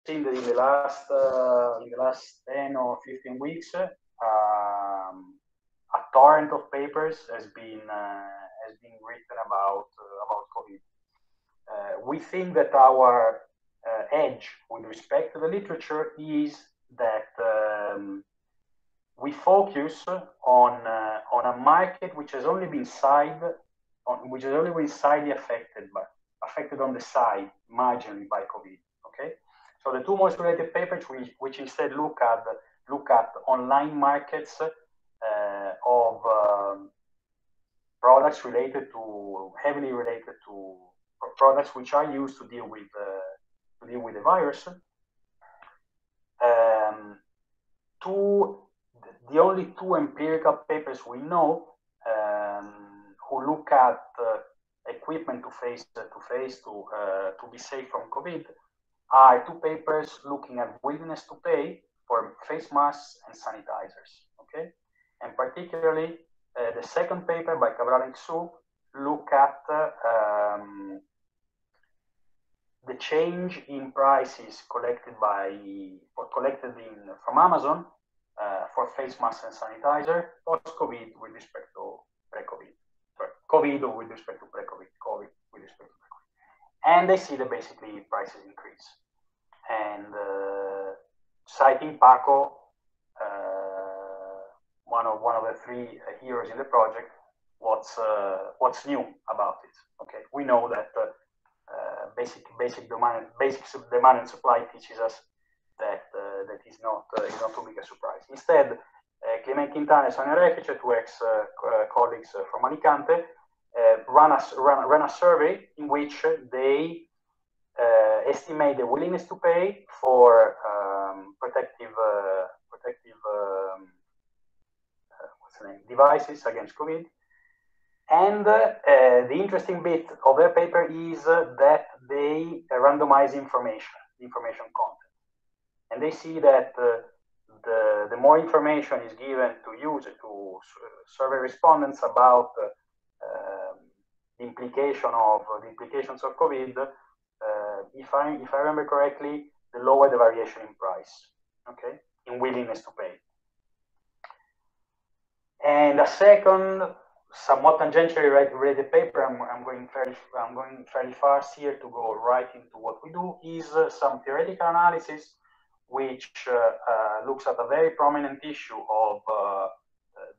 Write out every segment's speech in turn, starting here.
seen that in the last 10 or 15 weeks, a torrent of papers has been written about COVID. We think that our edge with respect to the literature is that we focus on a market which has only been slightly affected on the side marginally by COVID. Okay, so the two most related papers, which instead look at online markets of products heavily related to products which are used to deal with the virus. The only two empirical papers we know who look at equipment to be safe from COVID are two papers looking at willingness to pay for face masks and sanitizers. Okay, and particularly the second paper by Cabral and Xu look at the change in prices collected from Amazon for face masks and sanitizer post-COVID with respect to pre-COVID. COVID with respect to pre-COVID, COVID with respect to pre-COVID. And they see that basically prices increase. And citing Paco, one of the three heroes in the project, what's new about it? Okay, we know that basic demand and supply teaches us that that is not too big a surprise. Instead, Clement Quintana and Sonia Refice, two ex-colleagues from Alicante, ran a survey in which they estimate the willingness to pay for protective devices against COVID. And the interesting bit of their paper is that they randomize information content. And they see that the more information is given to survey respondents about the implications of COVID, if I remember correctly, the lower the variation in price, okay, in willingness to pay. And a second, somewhat tangentially related paper, I'm going fairly fast here to go right into what we do, is some theoretical analysis which looks at a very prominent issue of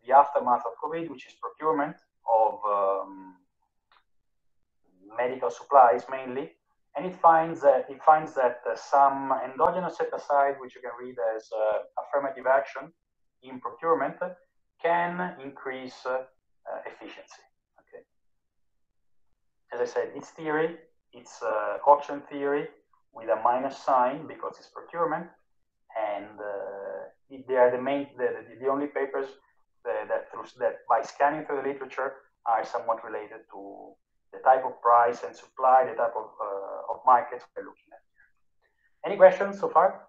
the aftermath of COVID, which is procurement of medical supplies mainly, and it finds that some endogenous set aside, which you can read as affirmative action in procurement, can increase efficiency. Okay. As I said, it's theory, it's option theory with a minus sign because it's procurement, and they are the only papers that by scanning through the literature are somewhat related to the type of price and supply, the type of markets we're looking at here. Any questions so far?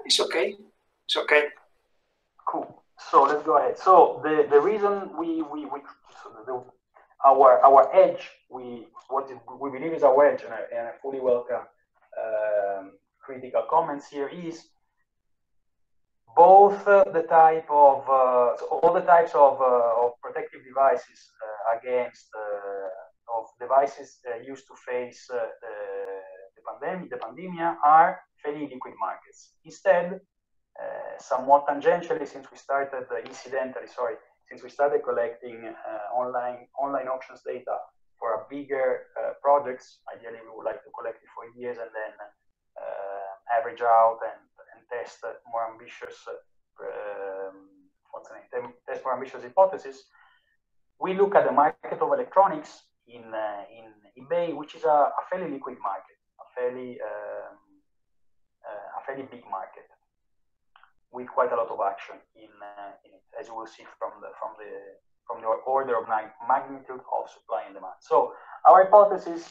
It's okay. It's okay. Cool. So let's go ahead. So the reason our edge, what we believe is our edge, and I fully welcome critical comments here, is both the type of all the types of protective devices against of devices used to face the pandemic are fairly liquid markets. Instead, somewhat tangentially, since we started collecting online auctions data for a bigger projects, ideally we would like to collect it for years and then average out and test more ambitious test more ambitious hypotheses. We look at the market of electronics in eBay, which is a fairly liquid market, a fairly big market, with quite a lot of action in it, as you will see from the order of magnitude of supply and demand. So our hypotheses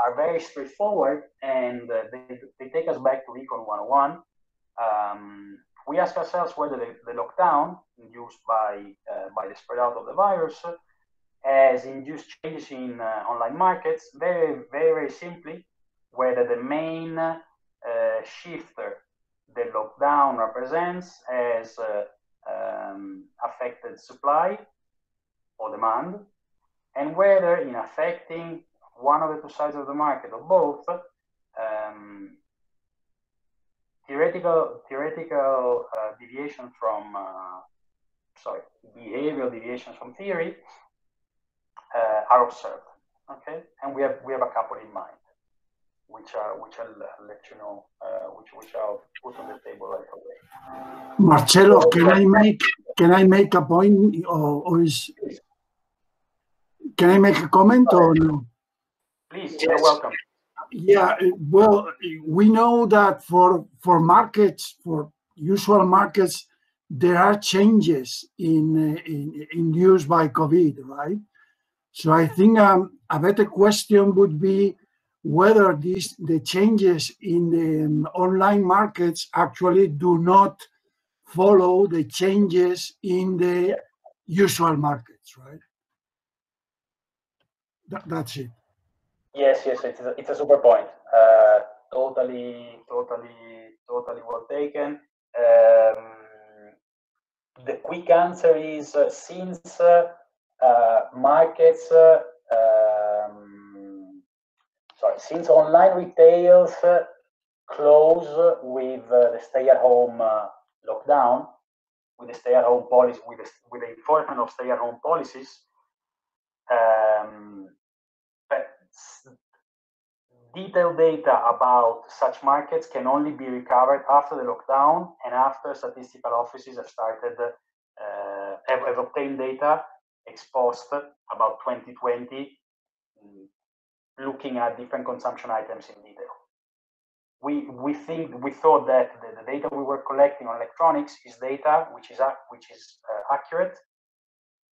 are very straightforward, and they take us back to Econ 101. We ask ourselves whether the lockdown induced by the spread out of the virus has induced changes in online markets. Very, very, very simply, whether the main shifter the lockdown represents as affected supply or demand, and whether in affecting one of the two sides of the market or both, theoretical deviation from behavioral deviations from theory are observed. Okay, and we have a couple in mind, which I'll let you know, which I'll put on the table right away. Marcello, can I make a point, or is, can I make a comment or no? Please, you're welcome. Yeah, well, we know that for markets, for usual markets, there are changes induced by COVID, right? So I think a better question would be whether the changes in the online markets actually do not follow the changes in the usual markets, right? That's it. Yes, it's a super point. Totally well taken. The quick answer is since markets, since online retails close with the stay-at-home lockdown, with the stay-at-home policy, with the enforcement of stay-at-home policies, detailed data about such markets can only be recovered after the lockdown and after statistical offices have started, have obtained data ex post about 2020, looking at different consumption items in detail. We thought that the data we were collecting on electronics is data which is accurate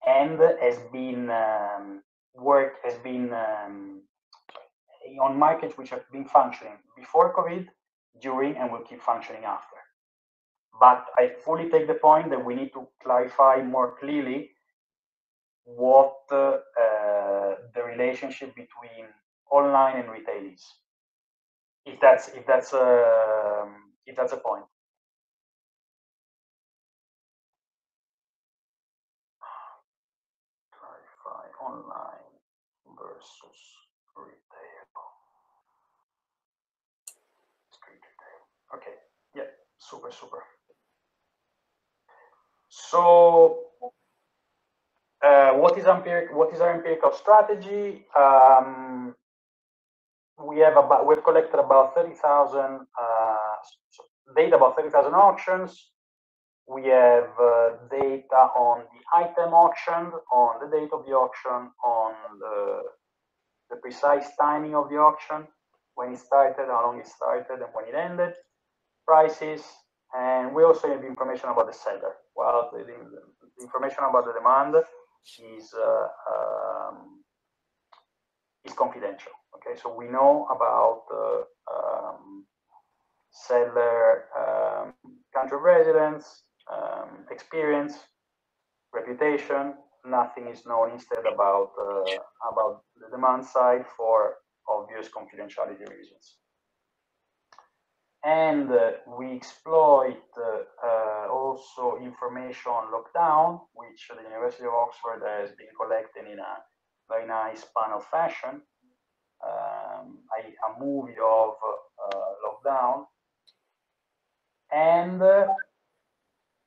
and has been on markets which have been functioning before COVID, during, and will keep functioning after. But I fully take the point that we need to clarify more clearly what the relationship between online and retail is. If that's a point. Clarify online versus retail. Street retail. Okay. Yeah. Super. So, what is our empirical strategy? We've collected about 30,000 data about 30,000 auctions. We have data on the item auctioned, on the date of the auction, on the precise timing of the auction, when it started, how long it started, and when it ended, prices, and we also have information about the seller. Well, the information about the demand is confidential. Okay, so we know about seller country of residence, experience, reputation. Nothing is known instead about the demand side for obvious confidentiality reasons. And we exploit also information on lockdown, which the University of Oxford has been collecting in a very nice panel fashion. A movie of lockdown. And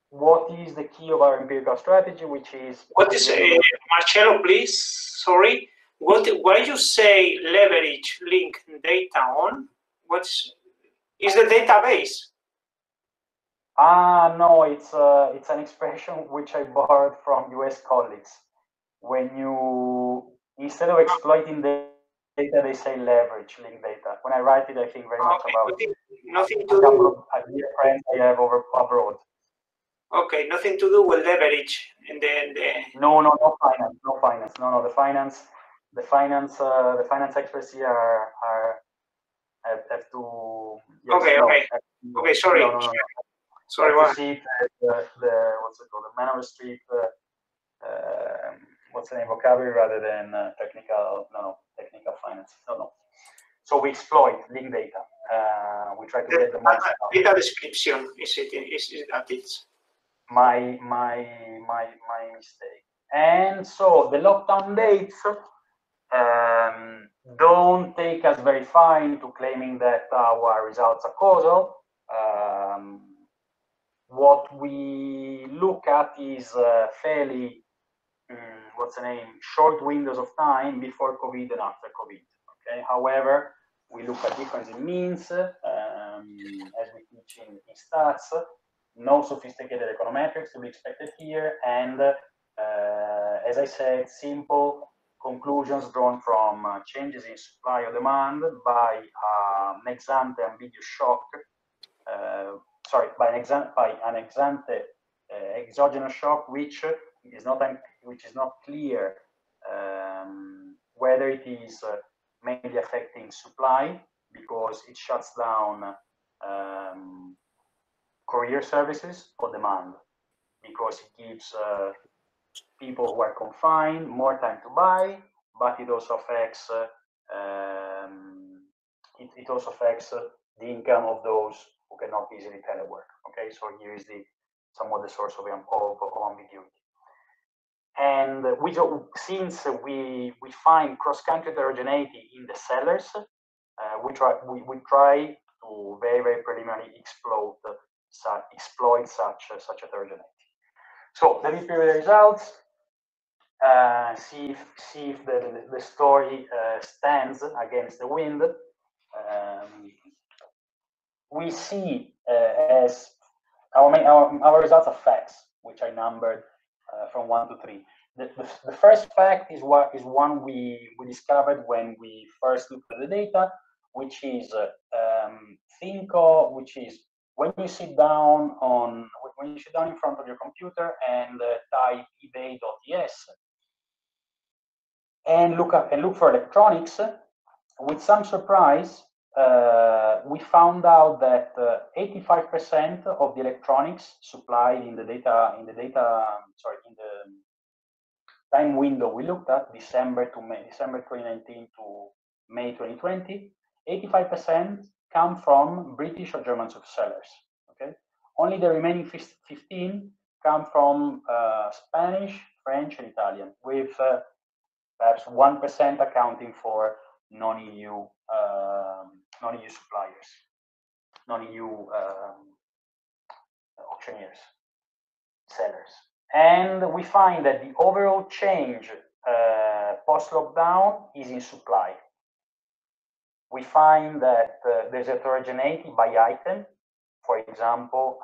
what is the key of our empirical strategy, which is... What is, Marcello, please, sorry. Why you say leverage link data on? Is the database? No, it's an expression which I borrowed from US colleagues. When you, instead of exploiting the data, they say leverage link data. When I write it, I think very much about nothing to a couple of dear friends I have abroad. Okay, nothing to do with leverage and then No finance. No, the finance experts here have to. Yes, okay. Sorry. No. Sorry. What? See the what's it called? The man on the street. What's the name? Vocabulary rather than technical. No, technical finance. No. So we exploit link data. We try to get the most data description. Is that it? My mistake. And so the lockdown dates don't take us very far into claiming that our results are causal. What we look at is fairly, what's the name, short windows of time before COVID and after COVID. Okay. However, we look at difference in means, as we teach in stats. No sophisticated econometrics to be expected here, and as I said, simple conclusions drawn from changes in supply or demand by an ex ante ambiguous shock. By an ex ante exogenous shock, which is not clear whether it is mainly affecting supply because it shuts down courier services, or demand because it gives people who are confined more time to buy, but it also affects the income of those who cannot easily telework. Okay, so here is somewhat the source of ambiguity. And since we find cross-country heterogeneity in the sellers, we try to very preliminarily exploit such heterogeneity. So let me preview the results. See if the story stands against the wind. We see as our results are facts, which I numbered from 1 to 3. The first fact is one we discovered when we first looked at the data, which is when you sit down in front of your computer and type ebay.es and look for electronics. With some surprise, we found out that 85% of the electronics supplied in the time window we looked at, December 2019 to May 2020, 85% come from British or German sellers. Okay, only the remaining 15 come from Spanish, French, and Italian, with perhaps 1% accounting for non-EU suppliers, non-EU auctioneers, sellers. And we find that the overall change post-lockdown is in supply. We find that there's heterogeneity by item. For example,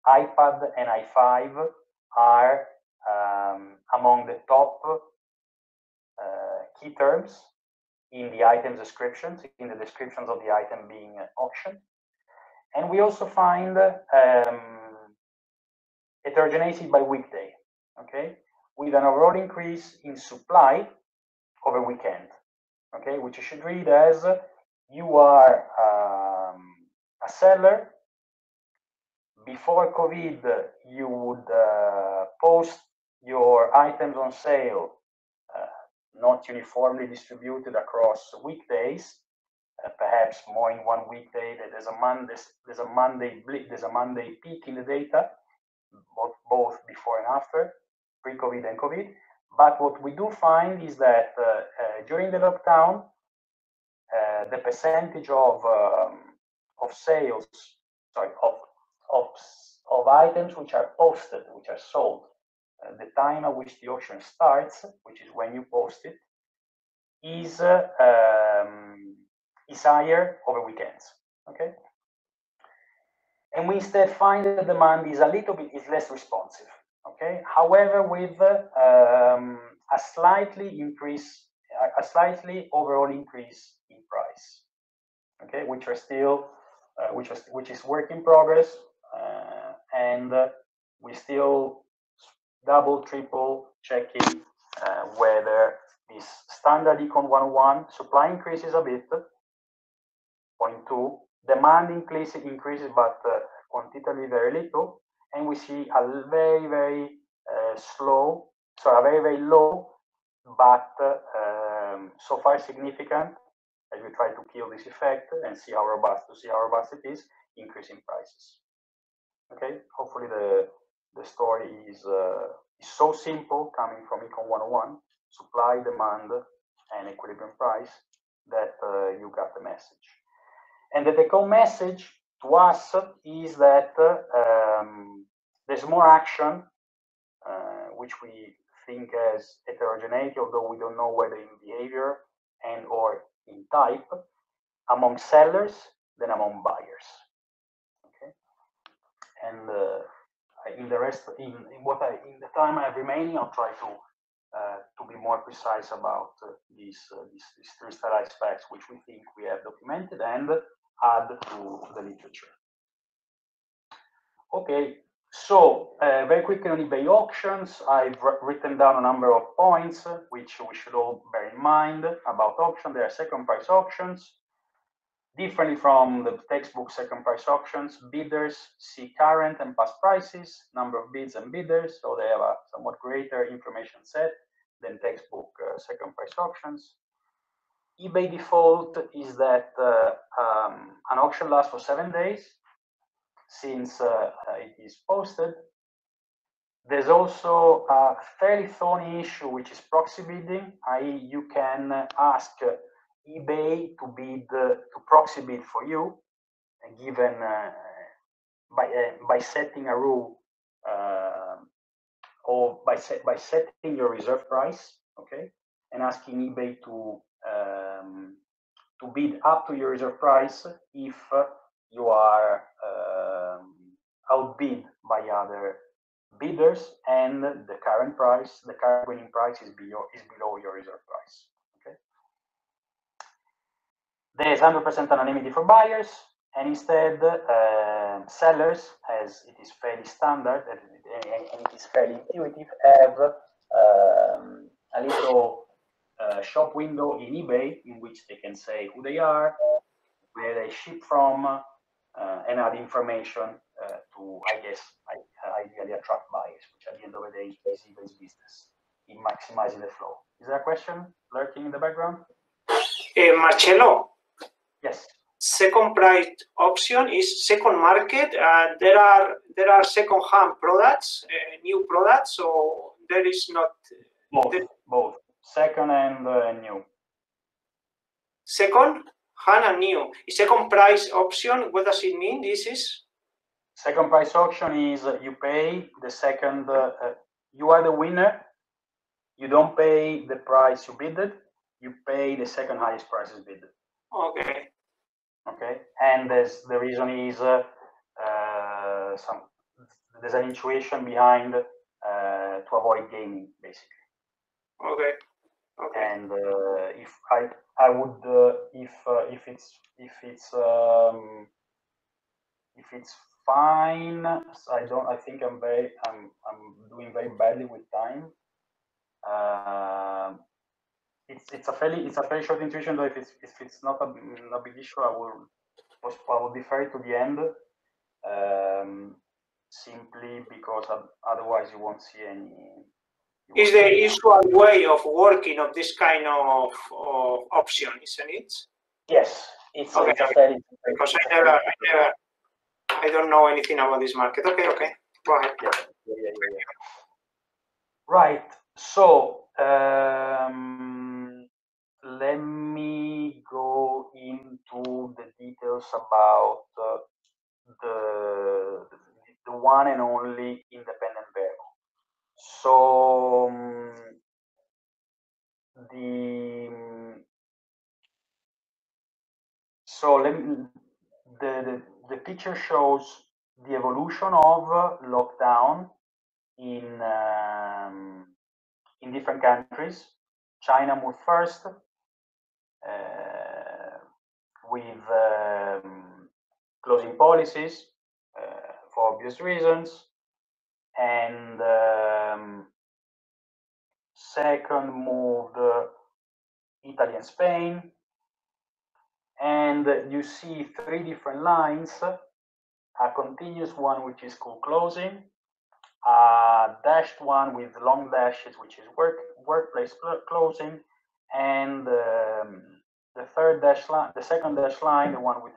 iPad and i5 are among the top key terms in the item descriptions, in the descriptions of the item being auctioned. And we also find heterogeneity by weekday, okay, with an overall increase in supply over weekend, okay, which you should read as you are a seller. Before COVID, you would post your items on sale, not uniformly distributed across weekdays, perhaps more in one weekday. There's a Monday peak in the data, both before and after, pre-COVID and COVID. But what we do find is that during the lockdown, the percentage of sales, of items which are posted, which are sold, the time at which the auction starts, which is when you post it, is higher over weekends. Okay, and we instead find that the demand is less responsive. Okay, however, with a slightly overall increase in price. Okay, which are still which is work in progress, and we still double, triple checking whether this standard econ 101 supply increases a bit, 0.2, demand increases but quantitatively very little, and we see a very low but so far significant you try to kill this effect and see how robust it is, increasing prices. Okay, hopefully the story is so simple, coming from Econ 101, supply, demand, and equilibrium price, that you got the message. And the take-home message to us is that there's more action, which we think as heterogeneity, although we don't know whether in behavior and or in type, among sellers than among buyers. Okay, and in the time I have remaining, I'll try to be more precise about these three stylized facts, which we think we have documented, and add to the literature. Okay, so very quickly on eBay auctions, I've written down a number of points which we should all bear in mind about auction. There are second price auctions. Differently from the textbook second price auctions, bidders see current and past prices, number of bids and bidders, so they have a somewhat greater information set than textbook second price auctions. eBay default is that an auction lasts for 7 days since it is posted. There's also a fairly thorny issue, which is proxy bidding, i.e. you can ask eBay to proxy bid for you, given by setting a rule or by setting your reserve price, okay, and asking eBay to bid up to your reserve price if you are outbid by other bidders and the current winning price is below your reserve price. Okay. There is 100% anonymity for buyers, and instead sellers, as it is fairly standard and it is fairly intuitive, have a little shop window in eBay in which they can say who they are, where they ship from, and add information to, I guess, ideally attract buyers, which at the end of the day is eBay's business in maximizing the flow. Is there a question lurking in the background? Marcello. Yes. Second price option is second market. There are second hand products, new products, so there is not both second and new. Second hand and new. Second price option. What does it mean? This is second price auction is you pay the second. You are the winner. You don't pay the price you bidded. You pay the second highest prices bidded. Okay. Okay, and the reason is there's an intuition behind to avoid gaming, basically. Okay. Okay. And if I would if it's fine, I think I'm doing very badly with time. It's a fairly short intuition, though. If it's not a big issue, I will defer it to the end, simply because otherwise you won't see any. Is the usual way of working of this kind of option, isn't it? Yes, it's okay. It's a fairly. Because I don't know anything about this market. Okay, go ahead. Yeah. Right. So. Let me go into the details about the one and only independent variable. So the picture shows the evolution of lockdown in different countries. China moved first with closing policies for obvious reasons, and second moved Italy and Spain, and you see three different lines: a continuous one, which is school closing; a dashed one with long dashes, which is workplace closing; and the third dash line, the second dash line, the one with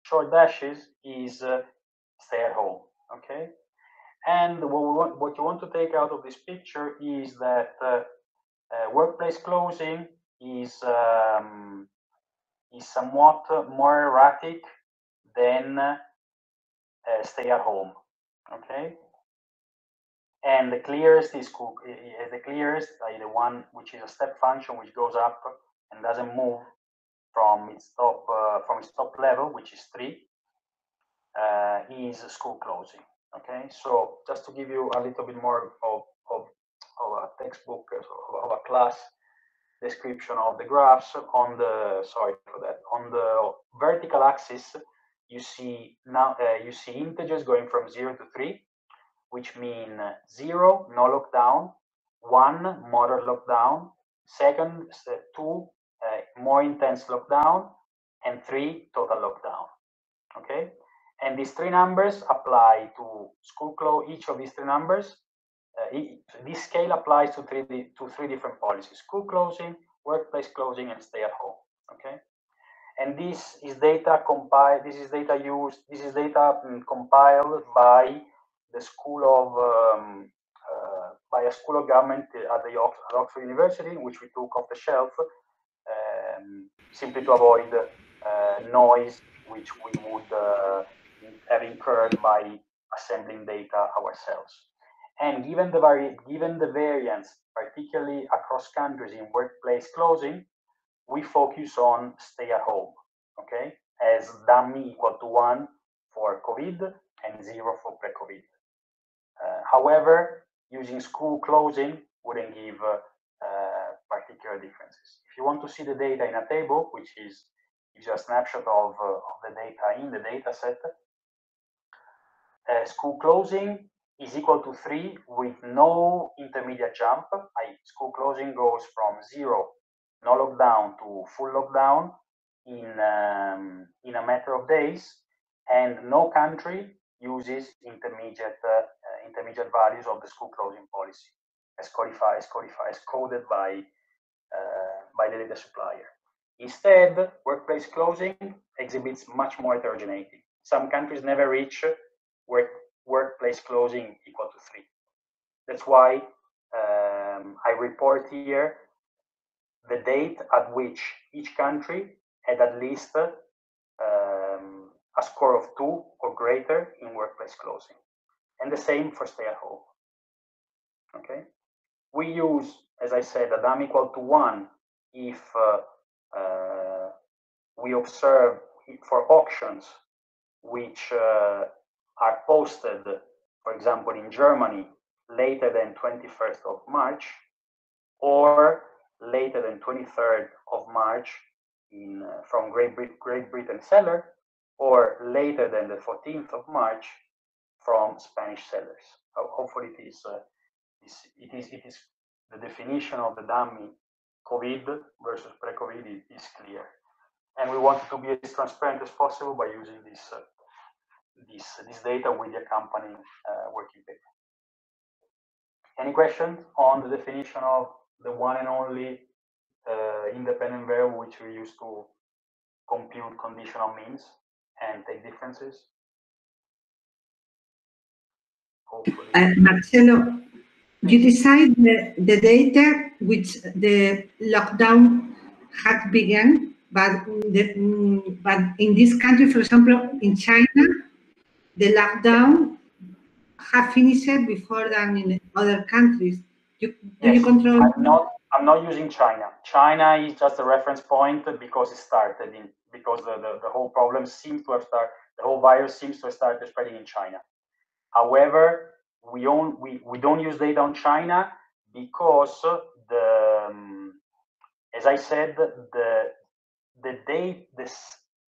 short dashes, is stay at home. Okay, and what you want to take out of this picture is that workplace closing is somewhat more erratic than stay at home. Okay, and the clearest is the one which is a step function which goes up and doesn't move from its top level, which is 3, is school closing. Okay, so just to give you a little bit more of a textbook, of a class description of the graphs, on the vertical axis you see integers going from 0 to 3, which mean 0, no lockdown, 1, moderate lockdown, 2, more intense lockdown, and 3, total lockdown. Okay, and these 3 numbers apply to school close. Each of these 3 numbers, this scale applies to three different policies: school closing, workplace closing, and stay at home. Okay, and this is data compiled. This is data compiled by the school of by a school of government at the Oxford University, which we took off the shelf, simply to avoid noise which we would have incurred by assembling data ourselves. And given the variance, particularly across countries in workplace closing, we focus on stay at home, okay, as dummy equal to 1 for COVID and 0 for pre-COVID. However, using school closing wouldn't give particular differences. If you want to see the data in a table, which is a snapshot of the data in the data set, school closing is equal to 3 with no intermediate jump. School closing goes from 0, no lockdown, to full lockdown in a matter of days, and no country uses intermediate values of the school closing policy as coded by the data supplier. Instead, workplace closing exhibits much more heterogeneity. Some countries never reach workplace closing equal to 3. That's why I report here the date at which each country had at least a score of 2 or greater in workplace closing, and the same for stay at home. Okay, we use, as I said, a dummy equal to 1 if we observe for auctions which are posted, for example, in Germany later than 21st of March, or later than 23rd of March from Great Britain seller, or later than the 14th of March from Spanish sellers. Hopefully it is the definition of the dummy COVID versus pre-COVID is clear, and we want it to be as transparent as possible by using this data with the accompanying working paper. Any questions on the definition of the one and only independent variable which we use to compute conditional means and take differences? Hopefully. Marcello, you decide the data which the lockdown had begun, but in this country, for example, in China, the lockdown have finished before than in other countries. Do you control? I'm not using China. China is just a reference point because it started because the whole problem seems to have started. The whole virus seems to have started spreading in China. However, we don't use data on China because as I said,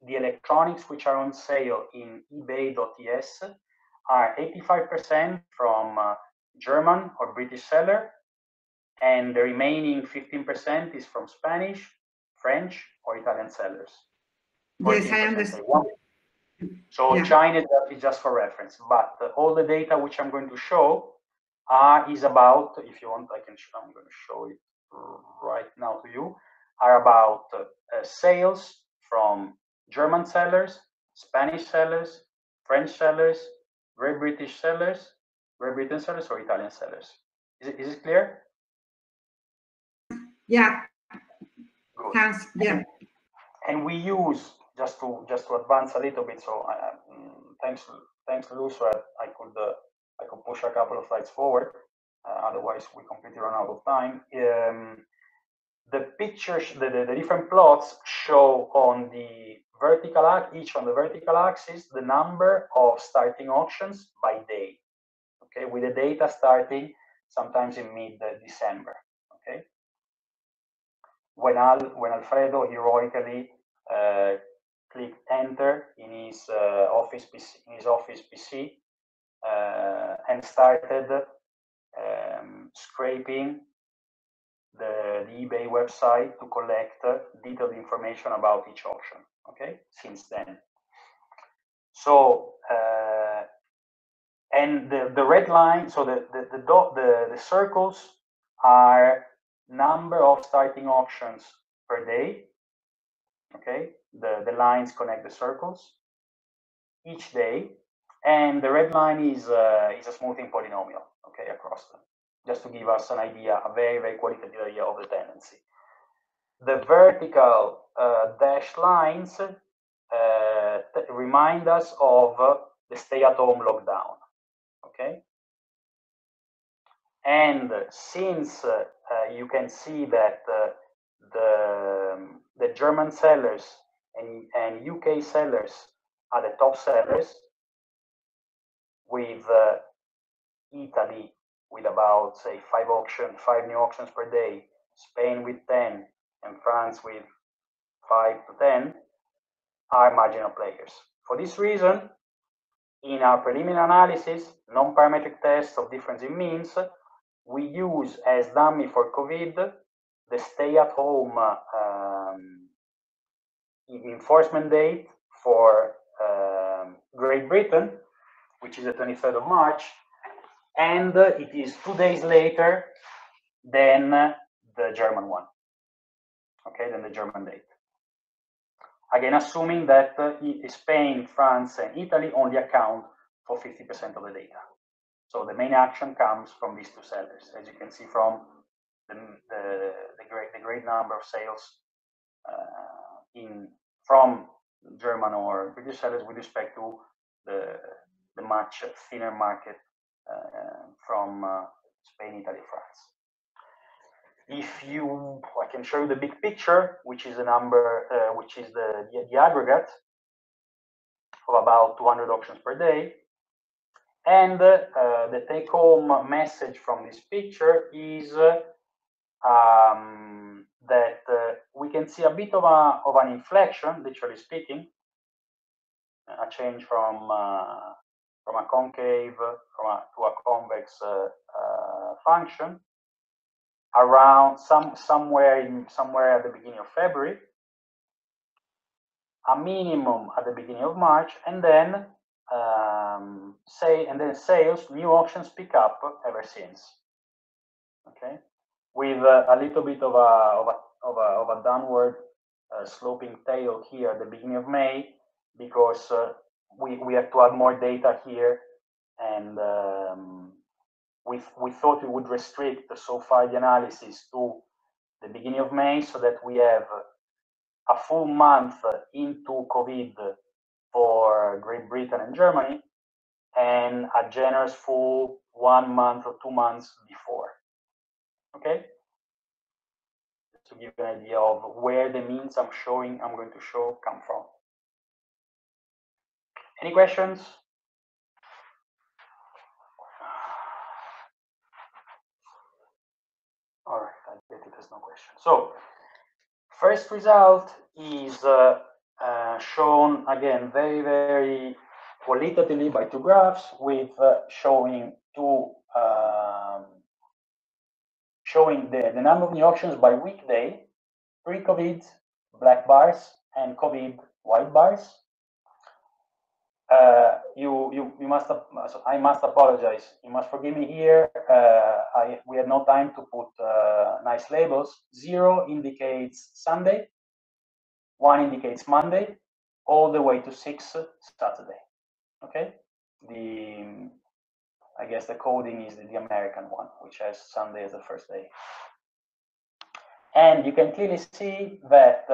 the electronics which are on sale in ebay.es are 85% from German or British seller, and the remaining 15% is from Spanish, French, or Italian sellers. Yes, I understand. So yeah. China is just for reference, but all the data which I'm going to show is about, if you want, I'm going to show it right now to you, are about sales from German sellers, Spanish sellers, French sellers, Great Britain sellers, or Italian sellers. Is it clear? Yeah. Good. Thanks. Yeah. And we use, just to advance a little bit, so thanks Luz, I could push a couple of slides forward, otherwise we completely run out of time. The pictures, the different plots show on the vertical axis, on the vertical axis, the number of starting auctions by day, okay, with the data starting sometimes in mid-December, okay. When Alfredo heroically clicked enter in his office PC, and started scraping the eBay website to collect detailed information about each auction. Okay, since then. So and the red line, so the circles are number of starting auctions per day. Okay, the lines connect the circles each day, and the red line is a smoothing polynomial. Okay, across them, just to give us an idea, a very qualitative idea of the tendency. The vertical dashed lines remind us of the stay-at-home lockdown. Okay, and since you can see that the German sellers and UK sellers are the top sellers, with Italy with about, say, 5 new auctions per day, Spain with 10, and France with 5 to 10 are marginal players. For this reason, in our preliminary analysis, non-parametric tests of difference in means, we use as dummy for COVID the stay-at-home enforcement date for Great Britain, which is the 23rd of March, and it is 2 days later than the German one. Okay, than the German date. Again, assuming that Spain, France, and Italy only account for 50% of the data. So the main action comes from these two sellers, as you can see from the great number of sales from German or British sellers with respect to the much thinner market from Spain, Italy, France. I can show you the big picture, which is the number, which is the aggregate of about 200 auctions per day. And the take-home message from this picture is that we can see a bit of an inflection, literally speaking, a change from a concave to a convex function around somewhere at the beginning of February, a minimum at the beginning of March, and then sales, new auctions pick up ever since. Okay, with a little bit of a downward sloping tail here at the beginning of May, because we have to add more data here, and we thought we would restrict so far the analysis to the beginning of May, so that we have a full month into COVID for Great Britain and Germany, and a generous full 1 month or 2 months before. Okay, to give you an idea of where the means I'm going to show come from. Any questions? All right, I bet there's no question. So, first result is shown again very qualitatively by 2 graphs, with showing the number of new auctions by weekday, pre-COVID black bars and COVID white bars. you must, I must apologize. You must forgive me here. We had no time to put nice labels. 0 indicates Sunday, 1 indicates Monday, all the way to 6 Saturday. Okay, I guess the coding is the American one, which has Sunday as the first day. And you can clearly see that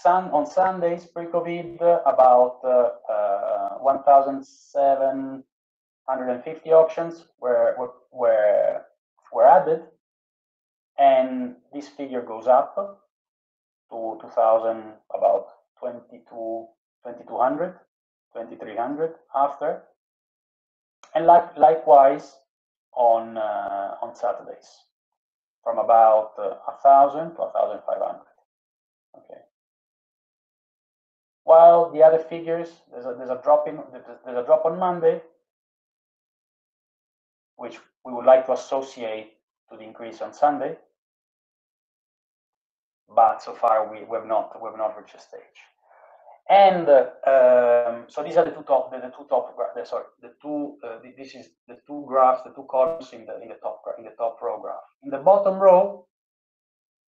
on Sundays pre-COVID, about 1,750 auctions were added, and this figure goes up to 2,000, about 2,200, 2,300 after, and likewise on Saturdays, from about 1,000 to 1,500. Okay. While the other figures, there's a drop on Monday, which we would like to associate to the increase on Sunday, but so far we have not reached a stage. And so these are the two graphs, the two columns in the top row graph. In the bottom row,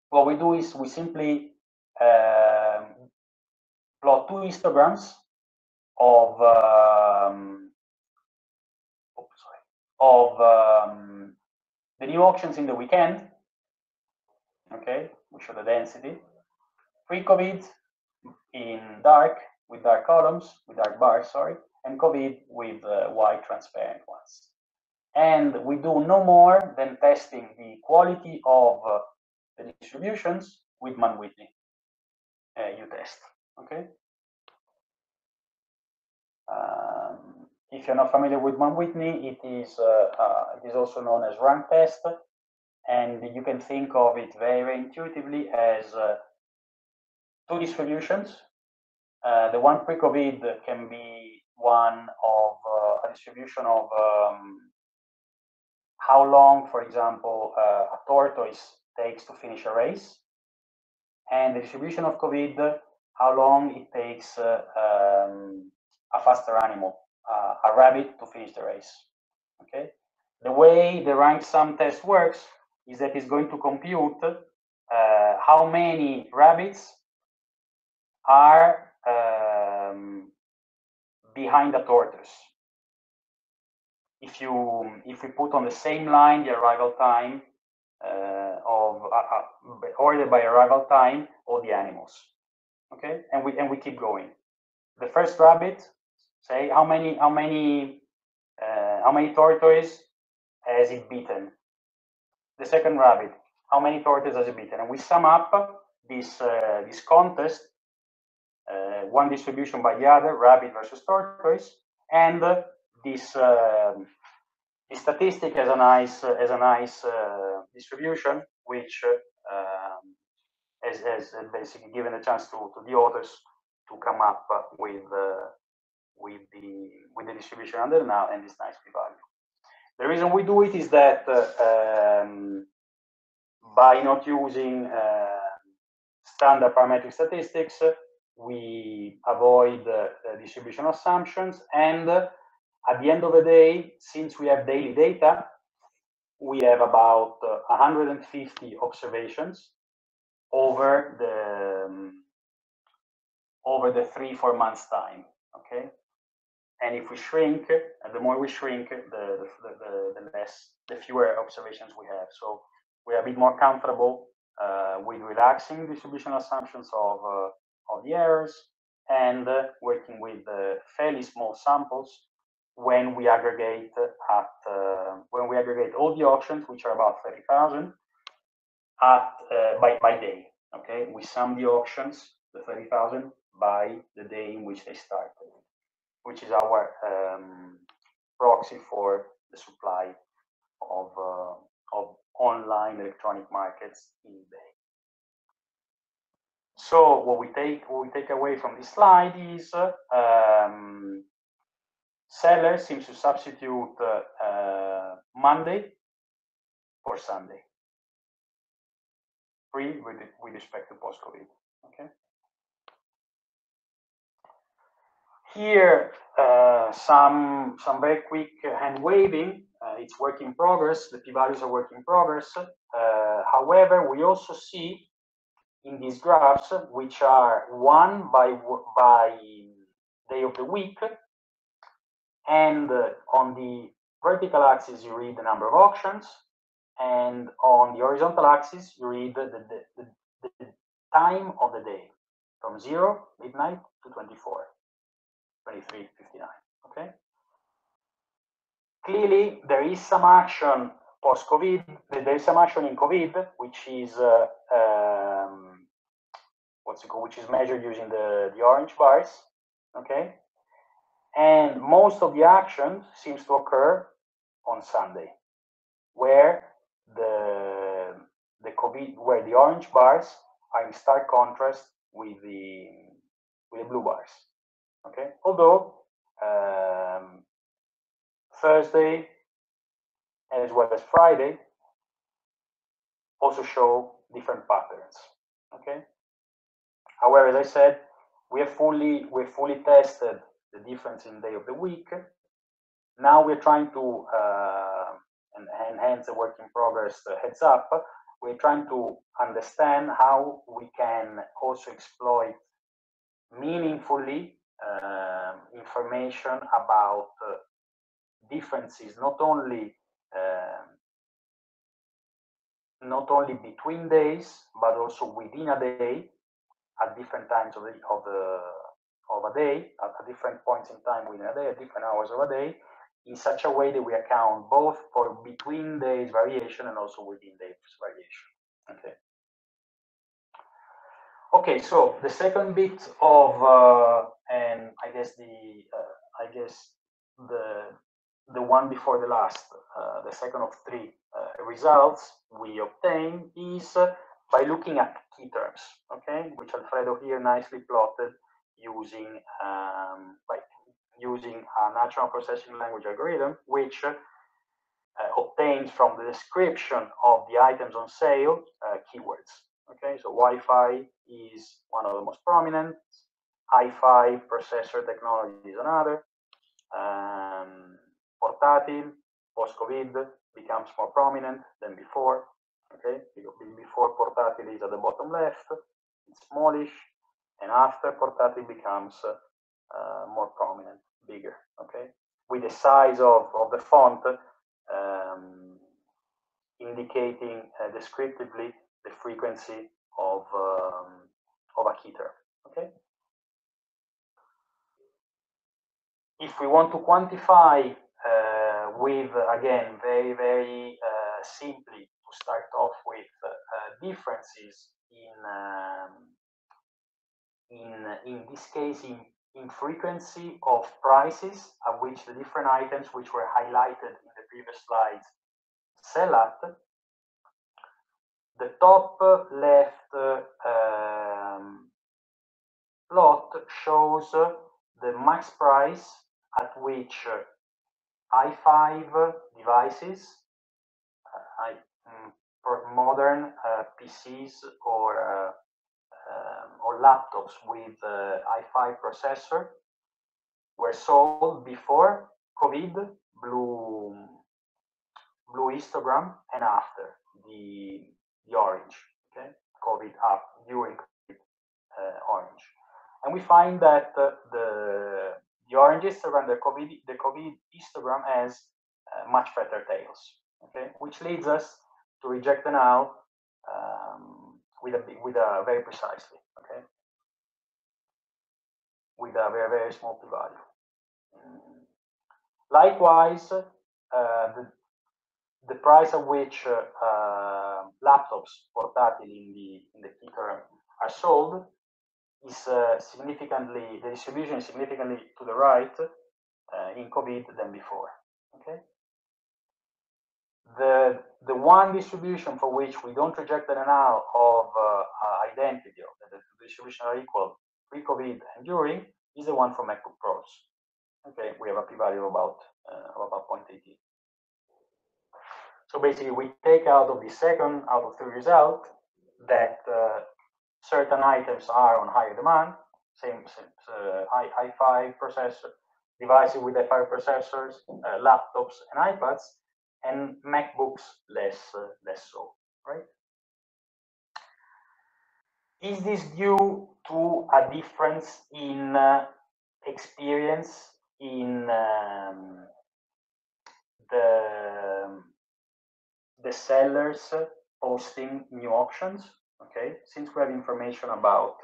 what we do is we simply plot two histograms of the new auctions in the weekend. Okay, we show the density. Pre-COVID in dark, with dark columns, with dark bars, sorry, and COVID with white transparent ones. And we do no more than testing the quality of the distributions with Mann-Whitney U-test. Okay. If you're not familiar with Mann-Whitney, it is also known as rank test, and you can think of it very intuitively as two distributions. The one pre-COVID can be one of a distribution of how long, for example, a tortoise takes to finish a race, and the distribution of COVID, how long it takes a faster animal, a rabbit, to finish the race. Okay, the way the rank sum test works is that it's going to compute how many rabbits are behind the tortoise. If we put on the same line the arrival time ordered by arrival time of the animals, okay, and we keep going. The first rabbit, say how many tortoises has it beaten? The second rabbit, how many tortoises has it beaten? And we sum up this contest, one distribution by the other, rabbit versus tortoise, and this statistic has a nice distribution, which has basically given a chance to the authors to come up with the distribution under now and this nice p-value. The reason we do it is that by not using standard parametric statistics, we avoid distribution assumptions, and at the end of the day, since we have daily data, we have about 150 observations over the 3-4 months time. Okay, and if we shrink, the more we shrink, the fewer observations we have. So we are a bit more comfortable with relaxing distribution assumptions of the errors, and working with fairly small samples when we aggregate all the auctions, which are about 30,000 by day. Okay, we sum the auctions, the 30,000, by the day in which they started, which is our proxy for the supply of online electronic markets in eBay. So what we take away from this slide is seller seems to substitute Monday for Sunday, with respect to post-COVID. Okay. Here, some very quick hand waving. It's work in progress. The p-values are work in progress. However, we also see in these graphs, which are one by day of the week, and on the vertical axis you read the number of auctions, and on the horizontal axis you read the time of the day, from 0, midnight, to 24, 23, 59. Okay. Clearly, there is some action post-COVID. There is some action in COVID, which is which is measured using the orange bars. Okay, and most of the action seems to occur on Sunday, where the orange bars are in stark contrast with the blue bars. Okay, although Thursday as well as Friday also show different patterns. Okay. However, as I said, we've fully tested the difference in day of the week. Now we're trying to, and hence the work in progress heads up, we're trying to understand how we can also exploit meaningfully information about differences, not only between days, but also within a day, at different times of a day, at different points in time within a day, at different hours of a day, in such a way that we account both for between days variation and also within days variation. Okay. Okay, so the second bit of and I guess the one before the last, the second of three results we obtain is by looking at key terms, okay, which Alfredo here nicely plotted using using a natural processing language algorithm, which obtains from the description of the items on sale keywords. Okay, so Wi-Fi is one of the most prominent. i5 processor technology is another. Portátil, post-COVID, becomes more prominent than before. Okay, before portátil is at the bottom left, it's smallish, and after portátil becomes more prominent, bigger. Okay, with the size of the font indicating descriptively the frequency of a key term. Okay. If we want to quantify with, again, very simply, to start off with differences in this case in frequency of prices at which the different items which were highlighted in the previous slides sell at, the top left plot shows the max price at which i5 devices, modern PCs or laptops with i5 processor were sold before COVID, blue histogram, and after the orange. Okay, COVID up, during COVID, orange, and we find that the orange histogram, the COVID histogram, has much fatter tails. Okay, which leads us to reject the null with a very precisely. Okay, with a very small p-value. Likewise, the price at which laptops portátil in the key term are sold is significantly, the distribution is significantly to the right in COVID than before. Okay. The one distribution for which we don't reject the null of identity, or that the distribution are equal pre-COVID and during, is the one for MacBook Pros. Okay, we have a p-value of about 0.18. So basically, we take out of the second out of three result that certain items are on higher demand, i5 processor, devices with i5 processors, laptops and iPads, and MacBooks less so, right? Is this due to a difference in experience in the sellers posting new auctions? Okay, since we have information about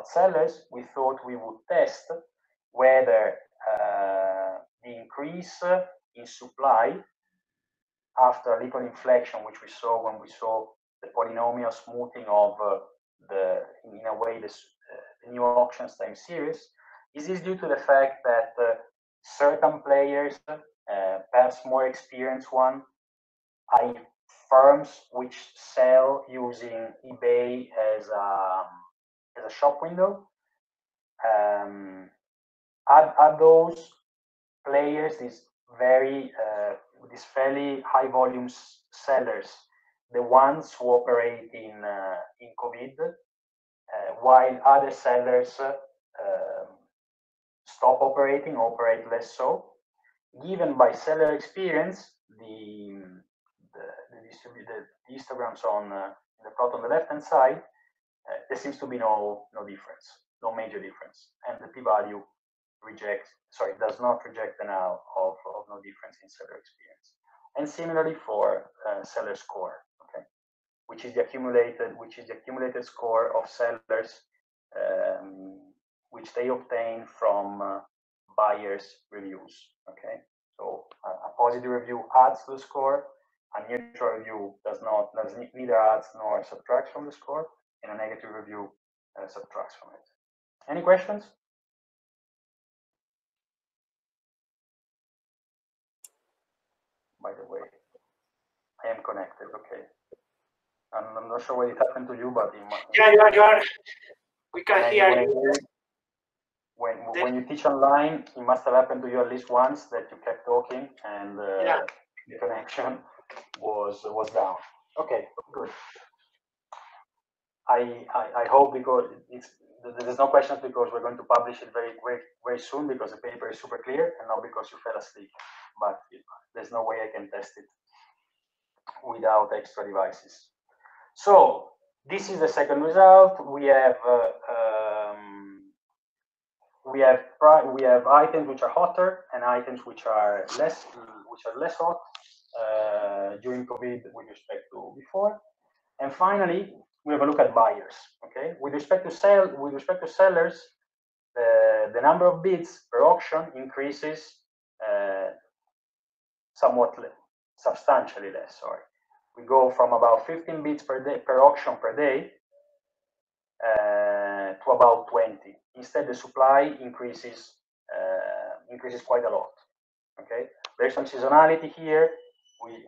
sellers, we thought we would test whether the increase in supply after a little inflection, which we saw when we saw the polynomial smoothing of in a way, the new auctions time series, is this due to the fact that certain players, perhaps more experienced one, are firms which sell using eBay as a shop window? Are those players, these fairly high volume sellers, the ones who operate in COVID, while other sellers stop operating, operate less so? Given by seller experience, the histograms on the plot on the left hand side, there seems to be no difference, no major difference, and the p-value does not reject the null of no difference in seller experience. And similarly for seller score, okay, which is the accumulated score of sellers which they obtain from buyers' reviews. Okay, so a positive review adds to the score, a neutral review neither adds nor subtracts from the score, and a negative review subtracts from it. Any questions? By the way, I am connected. Okay, I'm not sure what it happened to you, but yeah, you are. We can hear you. When you teach online, it must have happened to you at least once that you kept talking and the connection was down. Okay, good. I hope, because there's no questions, because we're going to publish it very soon, because the paper is super clear, and not because you fell asleep. But there's no way I can test it without extra devices. So this is the second result. We have items which are hotter and items which are less hot during COVID with respect to before. And finally, we have a look at buyers. Okay, with respect to sellers, the number of bids per auction increases substantially less. Sorry, we go from about 15 bids per auction per day to about 20. Instead, the supply increases quite a lot. Okay, there's some seasonality here.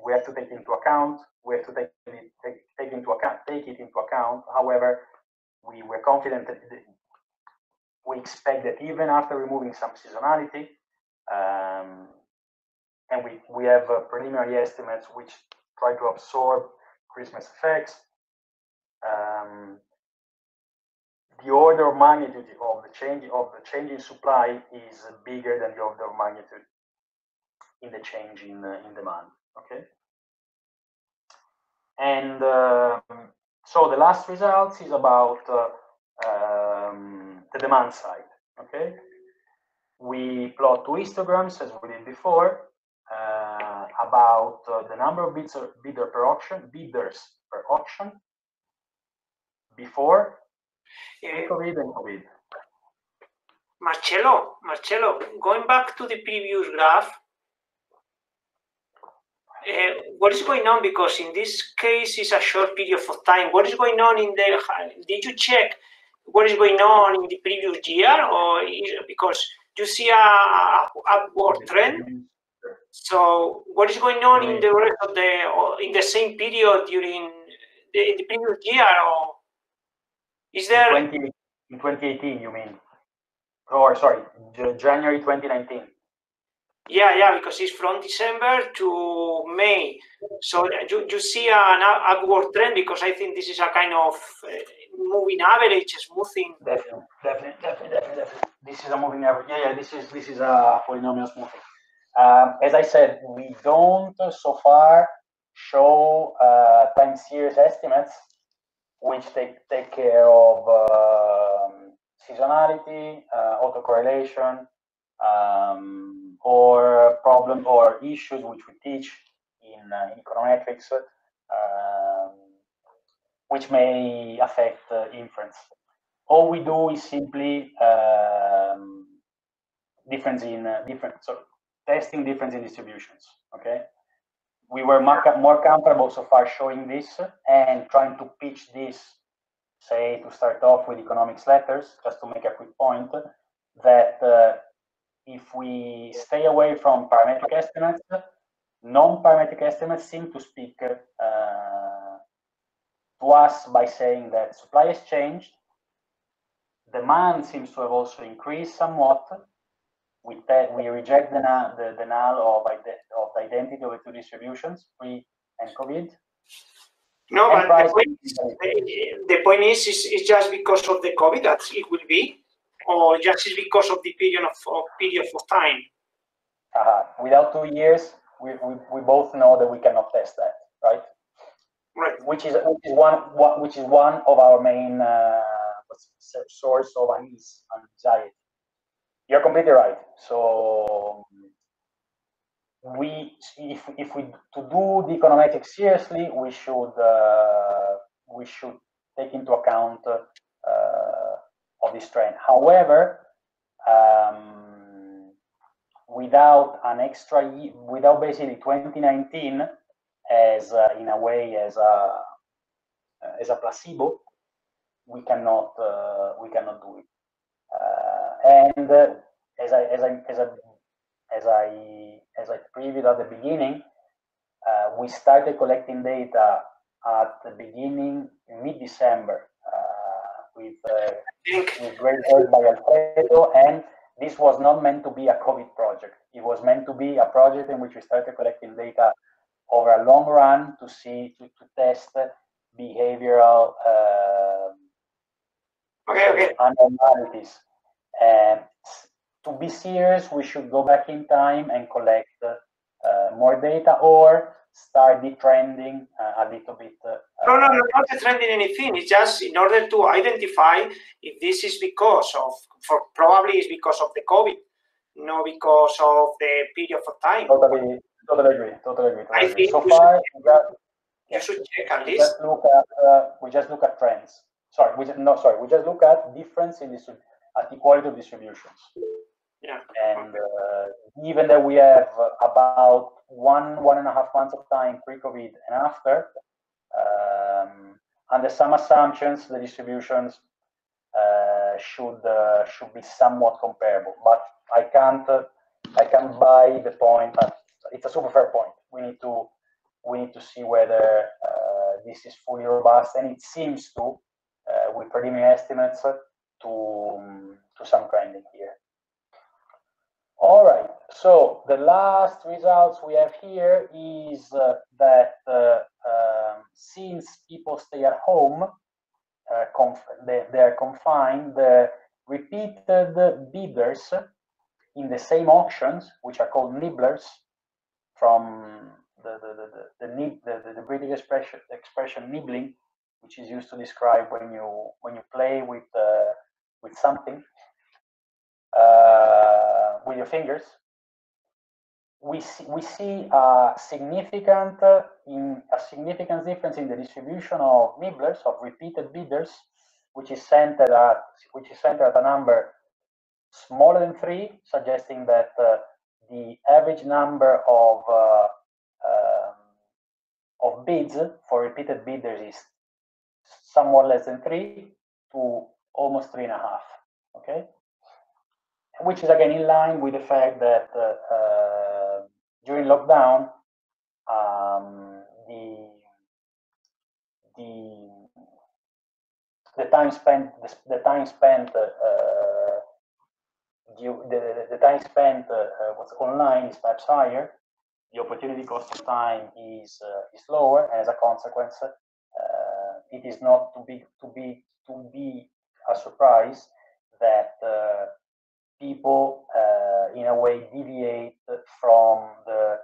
We have to take into account. We have to take it into account. However, we're confident that we expect that even after removing some seasonality, and we have preliminary estimates which try to absorb Christmas effects. The order of magnitude of the change in supply is bigger than the order of magnitude in the change in demand. Okay, and so the last result is about the demand side. Okay, we plot two histograms as we did before about the number of bidders per auction before COVID and COVID. Marcello, going back to the previous graph, what is going on? Because in this case, it's a short period of time. What is going on in the? Did you check what is going on in the previous year, or because you see a upward trend? So what is going on in the rest of in the same period during the previous year, or is there? In 2018, you mean? Or sorry, January 2019. Yeah, because it's from December to May. So you see an upward trend, because I think this is a kind of moving average, smoothing? Definitely. This is a moving average. Yeah. This is a polynomial smoothing. As I said, we don't so far show time series estimates which take care of seasonality, autocorrelation, or problem or issues which we teach in econometrics, which may affect inference. All we do is simply testing difference in distributions. Okay, we were more comfortable so far showing this and trying to pitch this, say, to start off with economics letters, just to make a quick point that if we stay away from parametric estimates, non-parametric estimates seem to speak to us by saying that supply has changed, demand seems to have also increased somewhat. We reject the null of the identity of the two distributions, pre and COVID. No, but the point is just because of the COVID that it will be, or just is because of the period of time? Without 2 years, we both know that we cannot test that, right? Right. Which is one of our main source of unease and anxiety. You're completely right. So if we to do the econometrics seriously, we should take into account of this trend. However, without an extra, without basically 2019 as in a way as a placebo, we cannot do it. And as I previewed at the beginning, we started collecting data at the beginning, mid-December, with great work by Alfredo, and this was not meant to be a COVID project. It was meant to be a project in which we started collecting data over a long run to test behavioral anomalies. And to be serious, we should go back in time and collect more data, or start detrending a little bit. No, not detrending anything. It's just in order to identify if this is because of, probably it's because of the COVID, not because of the period of time. Totally agree. I think so far, you should check at least. We just look at trends. We just look at difference in at equality of distributions. Yeah. And even that we have about 1.5 months of time pre-COVID and after, under some assumptions, the distributions should be somewhat comparable. But I can't buy the point. It's a super fair point. We need to see whether this is fully robust, and it seems to, with preliminary estimates, to some trending here. All right, so the last results we have here is that since people stay at home, they are confined, the repeated bidders in the same auctions, which are called Nibblers, from the British expression nibbling, which is used to describe when you play with something with your fingers. We see a significant difference in the distribution of nibblers, of repeated bidders, which is centered at a number smaller than 3, suggesting that the average number of bids for repeated bidders is somewhat less than 3 to almost 3.5. Okay, which is again in line with the fact that during lockdown, the time spent what's online is perhaps higher. The opportunity cost of time is lower, and as a consequence, it is not to be a surprise that people in a way deviate from the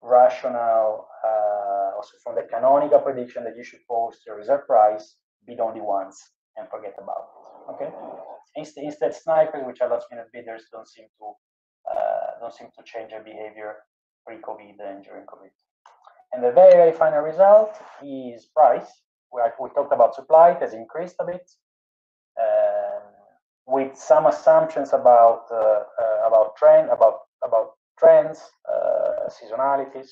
rational, also from the canonical prediction that you should post your reserve price, bid only once and forget about it. Okay. Instead, snipers, which are last-minute bidders, don't seem to change their behavior pre-COVID and during COVID. And the very, very final result is price. We talked about supply; it has increased a bit, with some assumptions about trends, seasonalities.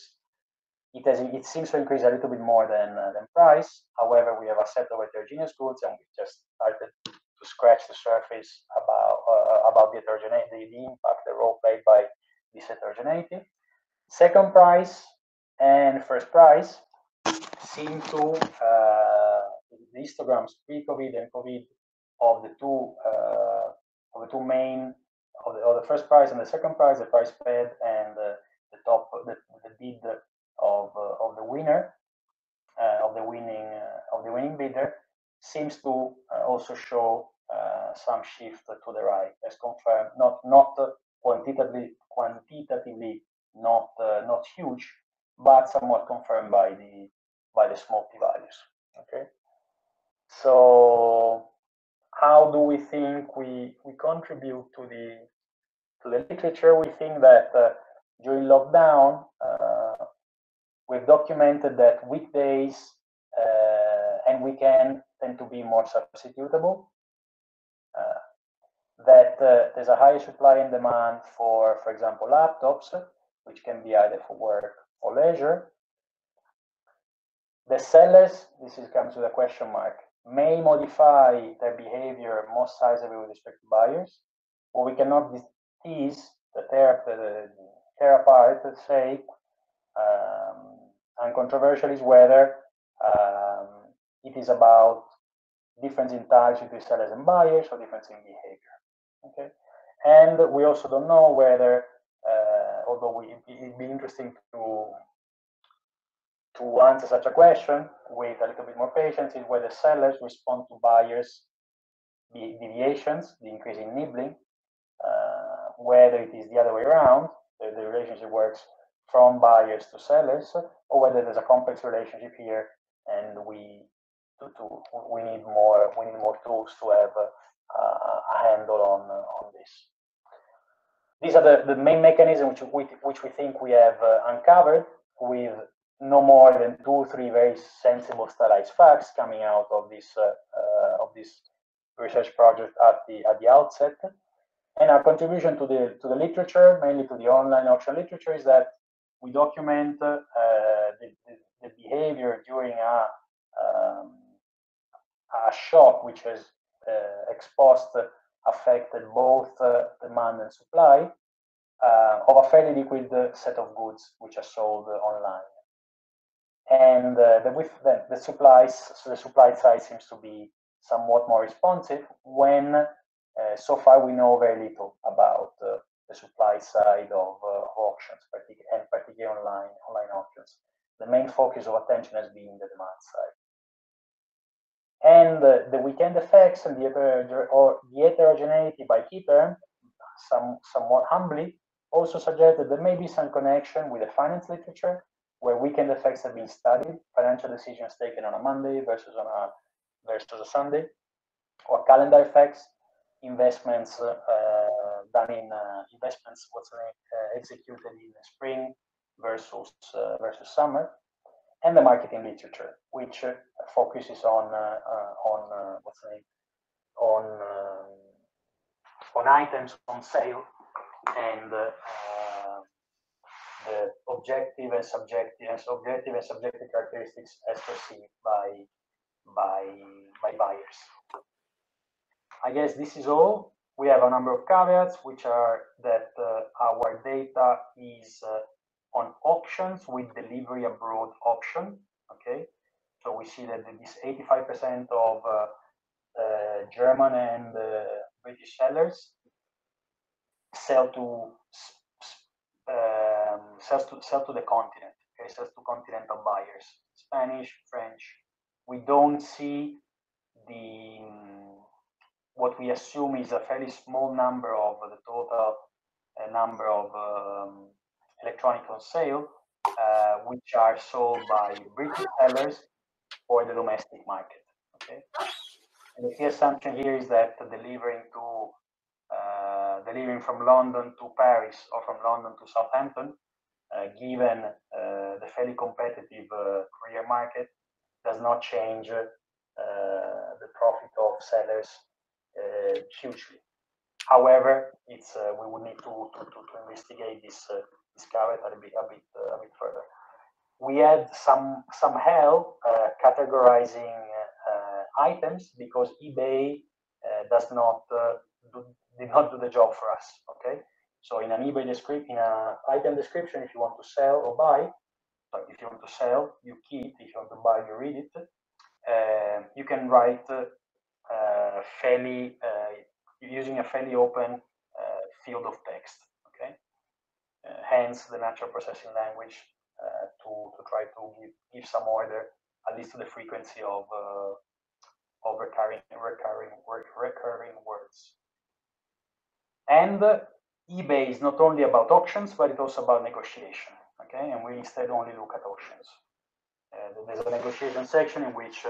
It seems to increase a little bit more than price. However, we have a set of heterogeneous goods, and we just started to scratch the surface about the heterogeneity, the impact, the role played by this heterogeneity. Second price and first price seem to the histograms pre-COVID and COVID of the two main of the first prize and the second prize, the price paid and the bid of the winner of the winning bidder seems to also show some shift to the right, as confirmed, not quantitatively not huge, but somewhat confirmed by the small p-values. Okay, so how do we think we contribute to the literature? We think that during lockdown, we've documented that weekdays and weekend tend to be more substitutable. That there's a higher supply and demand for example, laptops, which can be either for work or leisure. The sellers, comes with a question mark, may modify their behavior most sizably with respect to buyers. What we cannot tease the tear apart, let's say, uncontroversial, is whether it is about difference in types between sellers and buyers or difference in behavior. Okay, and we also don't know whether, although it'd be interesting to answer such a question with a little bit more patience, is whether sellers respond to buyers' deviations, the increase in nibbling, whether it is the other way around, the relationship works from buyers to sellers, or whether there's a complex relationship here, and we need more tools to have a handle on this. These are the main mechanisms which we think we have uncovered, with no more than 2 or 3 very sensible stylized facts coming out of this research project at the outset. And our contribution to the literature, mainly to the online auction literature, is that we document the behavior during a shock which has affected both demand and supply of a fairly liquid set of goods which are sold online. And the supply side seems to be somewhat more responsive when so far we know very little about the supply side of auctions, particularly online auctions. The main focus of attention has been the demand side. And the weekend effects and the heterogeneity by key term, somewhat humbly, also suggest that there may be some connection with the finance literature, where weekend effects have been studied, financial decisions taken on a Monday versus a Sunday, or calendar effects, investments executed in the spring versus summer, and the marketing literature, which focuses on items on sale and the objective and subjective characteristics as perceived by buyers. I guess this is all. We have a number of caveats, which are that our data is on auctions with delivery abroad option. Okay, so we see that this 85% of German and British sellers sell to the continent. Okay, sells to continental buyers, Spanish, French, we don't see the what we assume is a fairly small number of the total number of electronics on sale, which are sold by British sellers for the domestic market. Okay, and the key assumption here is that delivering from London to Paris or from London to Southampton, given the fairly competitive courier market, does not change the profit of sellers hugely. However, it's we would need to investigate this caveat a bit further. We had some help categorizing items because eBay did not do the job for us. Okay, so in an eBay description, in an item description, if you want to sell or buy, so if you want to sell, you key it. If you want to buy, you read it. You can write using a fairly open field of text. Okay, hence the natural processing language to try to give some order, at least to the frequency of recurring words. And eBay is not only about auctions, but it's also about negotiation. Okay, and we instead only look at auctions. There's a negotiation section in which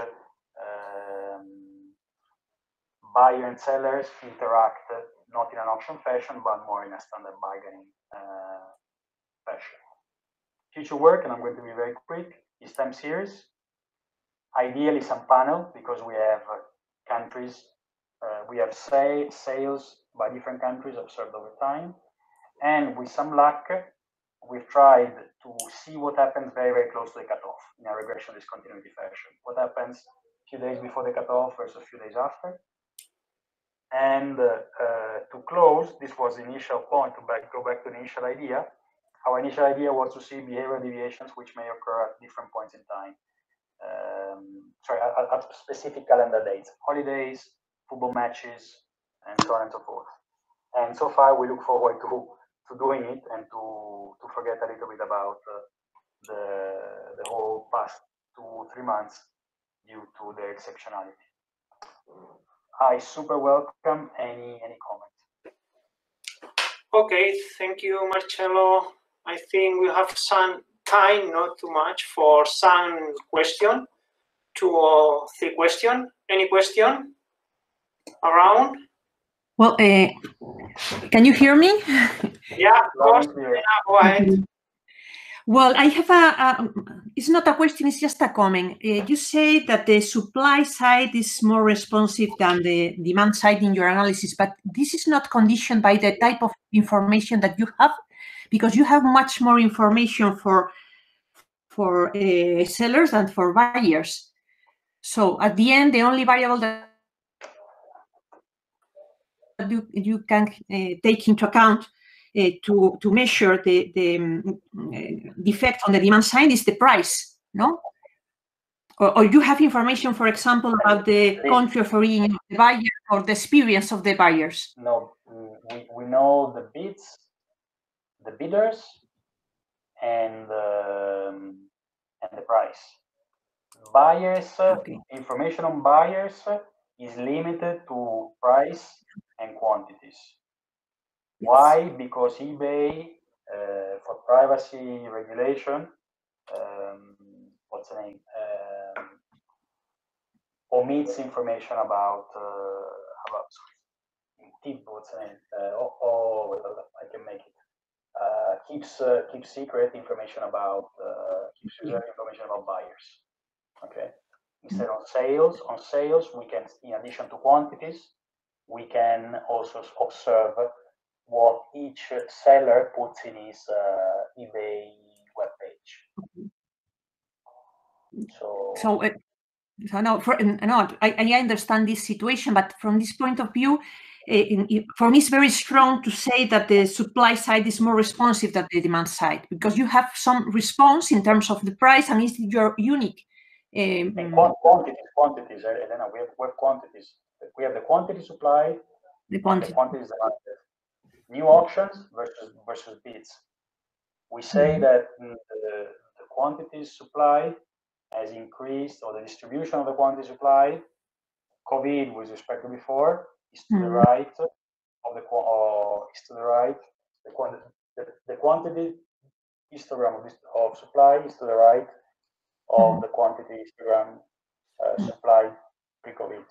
buyer and sellers interact not in an auction fashion, but more in a standard bargaining fashion. Future work, and I'm going to be very quick, is time series. Ideally some panel, because we have countries, we have sales by different countries observed over time. And with some luck, we've tried to see what happens very, very close to the cutoff in a regression discontinuity fashion. What happens a few days before the cutoff versus a few days after. And to close, this was the initial point, go back to the initial idea. Our initial idea was to see behavioral deviations which may occur at different points in time. At specific calendar dates, holidays, football matches, and so on and so forth. And so far, we look forward to doing it and to forget a little bit about the whole past 2-3 months due to the exceptionality. I super welcome any comment. Okay, thank you, Marcello. I think we have some time, not too much, for some question, 2 or 3 questions. Any question around? Well, can you hear me? Yeah, of course. Yeah, go ahead. Well, I have it's not a question, it's just a comment. You say that the supply side is more responsive than the demand side in your analysis, but this is not conditioned by the type of information that you have, because you have much more information for sellers than for buyers. So at the end, the only variable that you can take into account to measure the effect on the demand side is the price, no? Or you have information, for example, about the country of origin of the buyer or the experience of the buyers? No, we know the bidders, and the price. Buyers, okay. Information on buyers is limited to price and quantities. Yes. Why? Because eBay, for privacy regulation, what's the name? Omits information about what's the name? I can make it. Keeps secret information about information about buyers. Okay. Instead of sales, we can, in addition to quantities, we can also observe what each seller puts in his eBay webpage. I understand this situation, but from this point of view, for me, it's very strong to say that the supply side is more responsive than the demand side, because you have some response in terms of the price, and it's your unique. Quantities, Elena, we have quantities. We have the quantity supplied, the quantities demanded. New auctions versus bids. We say that the quantities supplied has increased, or the distribution of the quantity supply, COVID with respect to before, is to the right of the the quantity histogram of supply is to the right of the quantity histogram supply pre-COVID.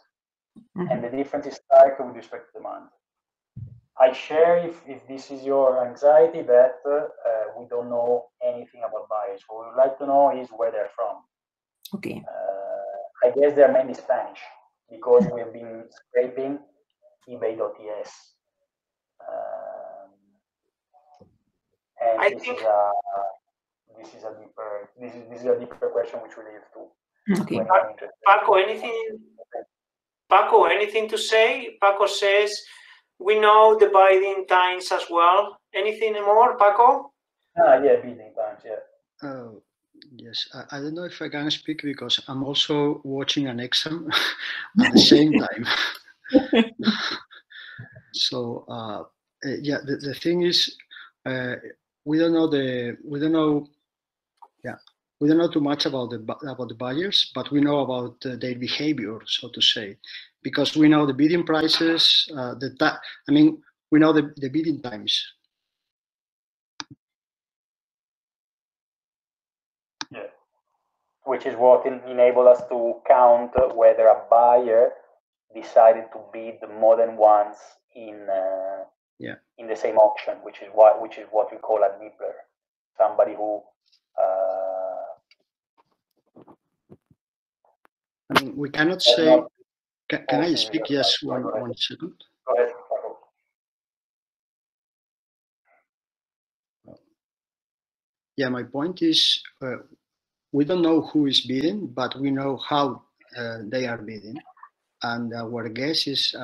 And the difference is stark with respect to demand. I share, if this is your anxiety, that we don't know anything about buyers. What we would like to know is where they're from. Okay. I guess they're mainly Spanish, because we've been scraping eBay.es. And this is a deeper question which we leave to. Okay. Paco, anything to say? Paco says we know the bidding times as well. Anything more, Paco? Yeah, bidding times, yeah. Yes, I don't know if I can speak because I'm also watching an exam at the same time. So yeah, the thing is, we don't know too much about the buyers, but we know about their behavior, so to say, because we know the bidding prices. We know the bidding times. Yeah, which is what enabled us to count whether a buyer decided to bid more than once in the same auction, which is what we call a Nibbler, somebody who. We cannot say. Can I speak? Yes, one second. Go ahead. Yeah, my point is, we don't know who is bidding, but we know how they are bidding, and our guess is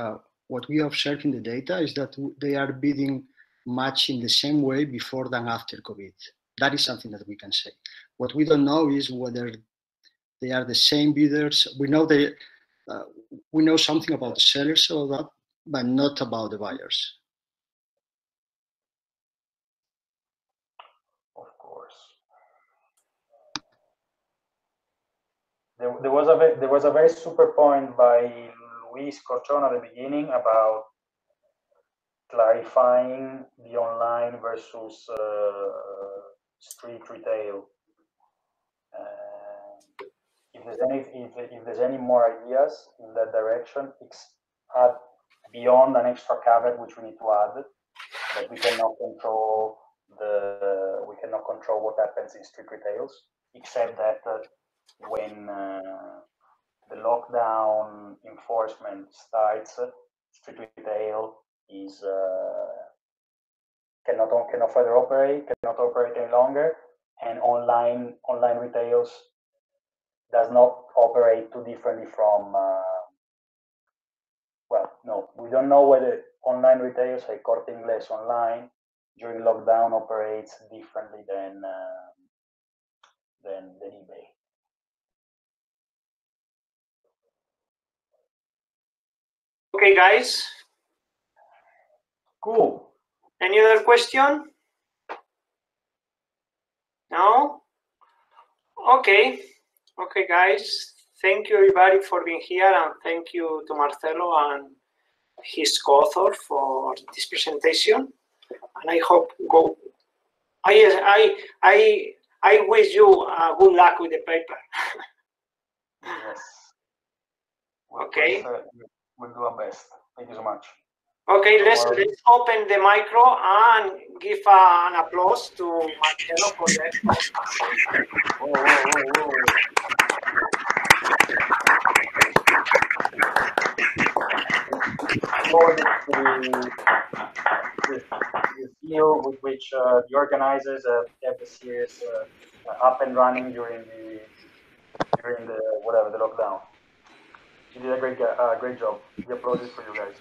what we observe in the data is that they are bidding much in the same way before than after COVID. That is something that we can say. What we don't know is whether they are the same bidders. We know we know something about the sellers of that, but not about the buyers. Of course. There was a very super point by Luis Corchon at the beginning about clarifying the online versus street retail. If there's any more ideas in that direction, add beyond an extra caveat which we need to add, that we cannot control what happens in street retails, except that when the lockdown enforcement starts, street retail is cannot further operate, cannot operate any longer, and online retails does not operate too differently from, well, no, we don't know whether online retailers like Corte Inglés online during lockdown operates differently than eBay. Okay, guys. Cool. Any other question? No? Okay. Okay, guys. Thank you, everybody, for being here, and thank you to Marcello and his co-author for this presentation. And I hope I wish you good luck with the paper. Yes. Okay. We'll do our best. Thank you so much. Okay, let's open the micro and give an applause to Marcello for that. The feel with which the organizers kept the series up and running during the lockdown. You did a great job. The applause is for you guys.